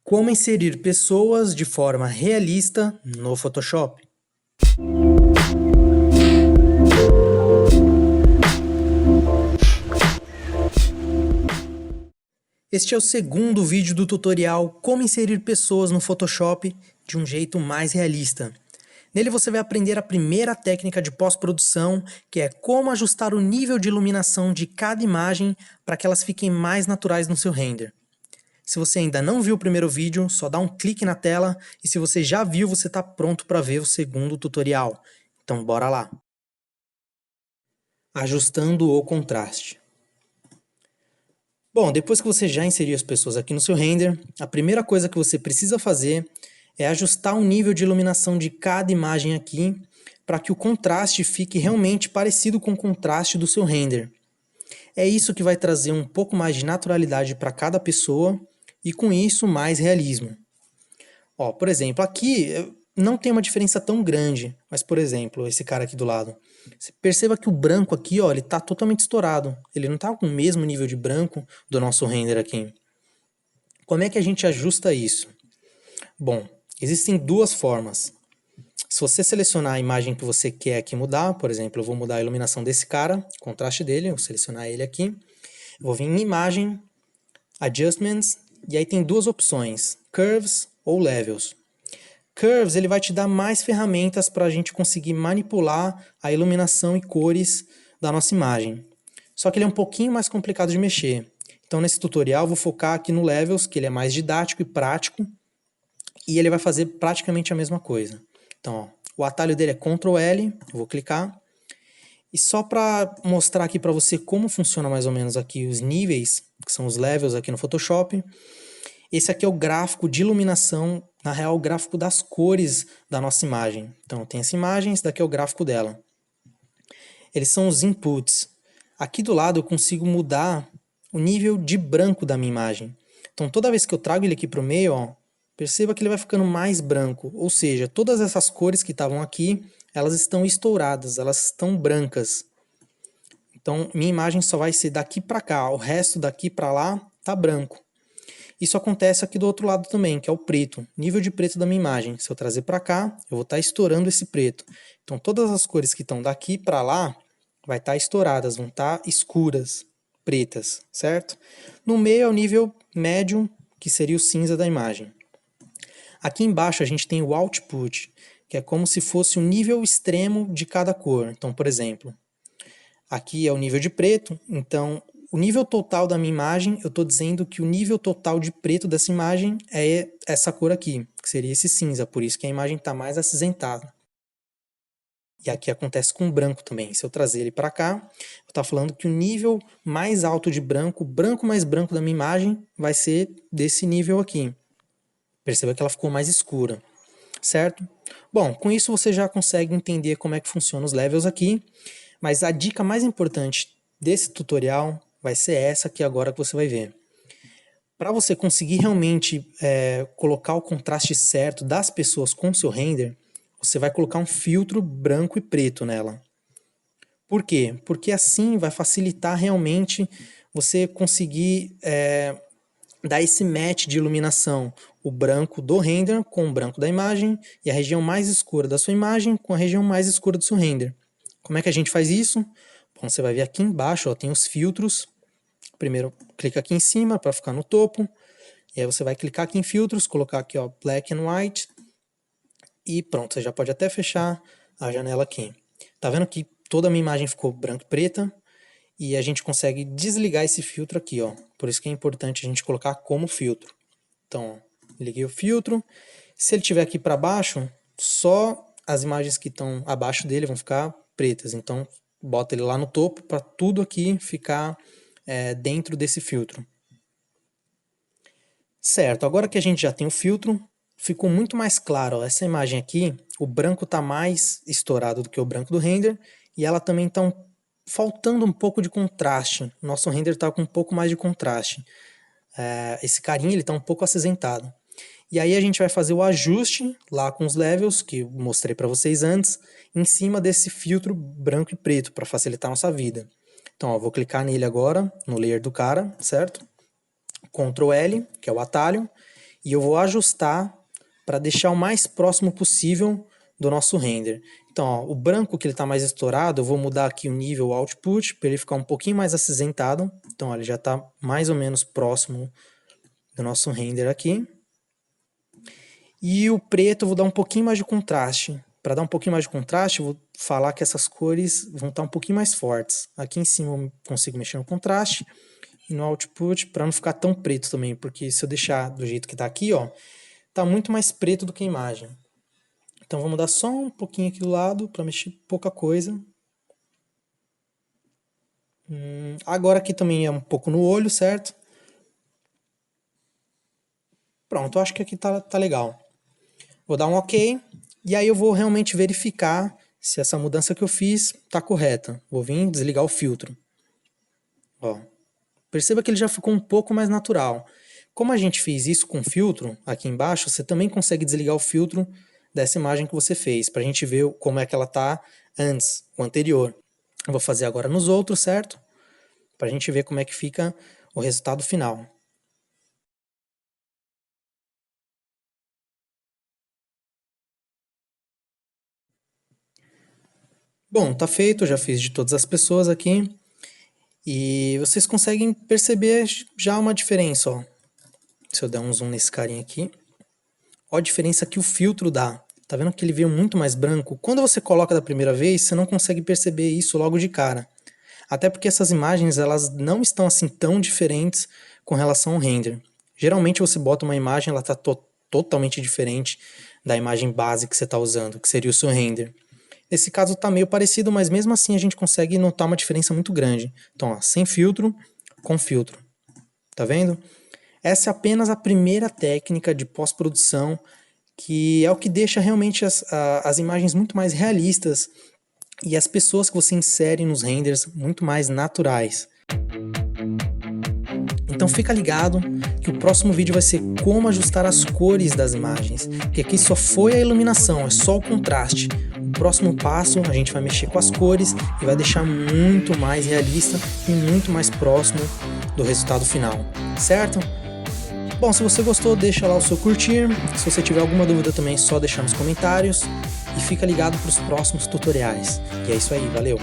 Como inserir pessoas de forma realista no Photoshop. Este é o segundo vídeo do tutorial Como inserir pessoas no Photoshop de um jeito mais realista. Nele você vai aprender a primeira técnica de pós-produção, que é como ajustar o nível de iluminação de cada imagem para que elas fiquem mais naturais no seu render. Se você ainda não viu o primeiro vídeo, só dá um clique na tela, e se você já viu, você está pronto para ver o segundo tutorial. Então bora lá! Ajustando o contraste. Bom, depois que você já inseriu as pessoas aqui no seu render, a primeira coisa que você precisa fazer é ajustar o nível de iluminação de cada imagem aqui, para que o contraste fique realmente parecido com o contraste do seu render. É isso que vai trazer um pouco mais de naturalidade para cada pessoa, e com isso mais realismo. Ó, por exemplo, aqui não tem uma diferença tão grande, mas por exemplo, esse cara aqui do lado. Você perceba que o branco aqui, ó, ele tá totalmente estourado. Ele não tá com o mesmo nível de branco do nosso render aqui. Como é que a gente ajusta isso? Bom, existem duas formas. Se você selecionar a imagem que você quer aqui mudar, por exemplo, eu vou mudar a iluminação desse cara, o contraste dele, eu vou selecionar ele aqui. Eu vou vir em Imagem, Adjustments, e aí tem duas opções, Curves ou Levels. Curves ele vai te dar mais ferramentas para a gente conseguir manipular a iluminação e cores da nossa imagem. Só que ele é um pouquinho mais complicado de mexer. Então nesse tutorial eu vou focar aqui no Levels, que ele é mais didático e prático, e ele vai fazer praticamente a mesma coisa. Então, ó, o atalho dele é Ctrl L, eu vou clicar. E só para mostrar aqui para você como funciona mais ou menos aqui os níveis, que são os levels aqui no Photoshop. Esse aqui é o gráfico de iluminação, na real o gráfico das cores da nossa imagem. Então tem essa imagem, esse daqui é o gráfico dela. Eles são os inputs. Aqui do lado eu consigo mudar o nível de branco da minha imagem. Então toda vez que eu trago ele aqui para o meio, ó, perceba que ele vai ficando mais branco. Ou seja, todas essas cores que estavam aqui, elas estão estouradas, elas estão brancas. Então minha imagem só vai ser daqui para cá, o resto daqui para lá tá branco. Isso acontece aqui do outro lado também, que é o preto, nível de preto da minha imagem. Se eu trazer para cá, eu vou estar estourando esse preto. Então todas as cores que estão daqui para lá, vai estar estouradas, vão estar escuras, pretas, certo? No meio é o nível médio, que seria o cinza da imagem. Aqui embaixo a gente tem o output, que é como se fosse um nível extremo de cada cor. Então, por exemplo, aqui é o nível de preto, então o nível total da minha imagem, eu estou dizendo que o nível total de preto dessa imagem é essa cor aqui, que seria esse cinza, por isso que a imagem está mais acinzentada. E aqui acontece com o branco também. Se eu trazer ele para cá, eu estou falando que o nível mais alto de branco, branco mais branco da minha imagem, vai ser desse nível aqui. Perceba que ela ficou mais escura, certo? Bom, com isso você já consegue entender como é que funcionam os levels aqui, mas a dica mais importante desse tutorial vai ser essa aqui agora que você vai ver. Para você conseguir realmente colocar o contraste certo das pessoas com o seu render, você vai colocar um filtro branco e preto nela. Por quê? Porque assim vai facilitar realmente você conseguir dar esse match de iluminação, o branco do render com o branco da imagem e a região mais escura da sua imagem com a região mais escura do seu render. Como é que a gente faz isso? Bom, você vai ver aqui embaixo, ó, tem os filtros. Primeiro clica aqui em cima para ficar no topo, e aí você vai clicar aqui em filtros, colocar aqui ó, Black and White, e pronto, você já pode até fechar a janela aqui. Tá vendo que toda a minha imagem ficou branca e preta, e a gente consegue desligar esse filtro aqui, ó. Por isso que é importante a gente colocar como filtro. Então, ó, liguei o filtro. Se ele estiver aqui para baixo, só as imagens que estão abaixo dele vão ficar pretas. Então, bota ele lá no topo para tudo aqui ficar dentro desse filtro. Certo, agora que a gente já tem o filtro, ficou muito mais claro. Ó, essa imagem aqui, o branco está mais estourado do que o branco do render, e ela também está faltando um pouco de contraste. Nosso render está com um pouco mais de contraste. Esse carinha ele está um pouco acinzentado. E aí a gente vai fazer o ajuste lá com os levels, que eu mostrei para vocês antes, em cima desse filtro branco e preto, para facilitar a nossa vida. Então, ó, vou clicar nele agora, no layer do cara, certo? Ctrl L, que é o atalho, e eu vou ajustar para deixar o mais próximo possível do nosso render. Então, ó, o branco que ele está mais estourado, eu vou mudar aqui o nível output para ele ficar um pouquinho mais acinzentado. Então, ó, ele já está mais ou menos próximo do nosso render aqui. E o preto eu vou dar um pouquinho mais de contraste. Para dar um pouquinho mais de contraste, eu vou falar que essas cores vão estar um pouquinho mais fortes. Aqui em cima eu consigo mexer no contraste e no output para não ficar tão preto também, porque se eu deixar do jeito que está aqui, ó, tá muito mais preto do que a imagem. Então vou mudar só um pouquinho aqui do lado para mexer pouca coisa. Agora aqui também é um pouco no olho, certo? Pronto, eu acho que aqui tá legal. Vou dar um OK, e aí eu vou realmente verificar se essa mudança que eu fiz está correta. Vou vir desligar o filtro. Ó, perceba que ele já ficou um pouco mais natural. Como a gente fez isso com filtro, aqui embaixo, você também consegue desligar o filtro dessa imagem que você fez, para a gente ver como é que ela está antes, o anterior. Eu vou fazer agora nos outros, certo? Para a gente ver como é que fica o resultado final. Bom, tá feito, eu já fiz de todas as pessoas aqui. E vocês conseguem perceber já uma diferença, ó. Se eu der um zoom nesse carinha aqui. Olha a diferença que o filtro dá. Tá vendo que ele veio muito mais branco? Quando você coloca da primeira vez, você não consegue perceber isso logo de cara. Até porque essas imagens, elas não estão assim tão diferentes com relação ao render. Geralmente você bota uma imagem, ela está totalmente diferente da imagem base que você está usando, que seria o seu render. Nesse caso está meio parecido, mas mesmo assim a gente consegue notar uma diferença muito grande. Então, ó, sem filtro, com filtro. Tá vendo? Essa é apenas a primeira técnica de pós-produção, que é o que deixa realmente as imagens muito mais realistas e as pessoas que você insere nos renders muito mais naturais. Então fica ligado que o próximo vídeo vai ser como ajustar as cores das imagens, que aqui só foi a iluminação, é só o contraste. O próximo passo a gente vai mexer com as cores e vai deixar muito mais realista e muito mais próximo do resultado final, certo? Bom, se você gostou, deixa lá o seu curtir. Se você tiver alguma dúvida também, é só deixar nos comentários. E fica ligado para os próximos tutoriais. E é isso aí, valeu!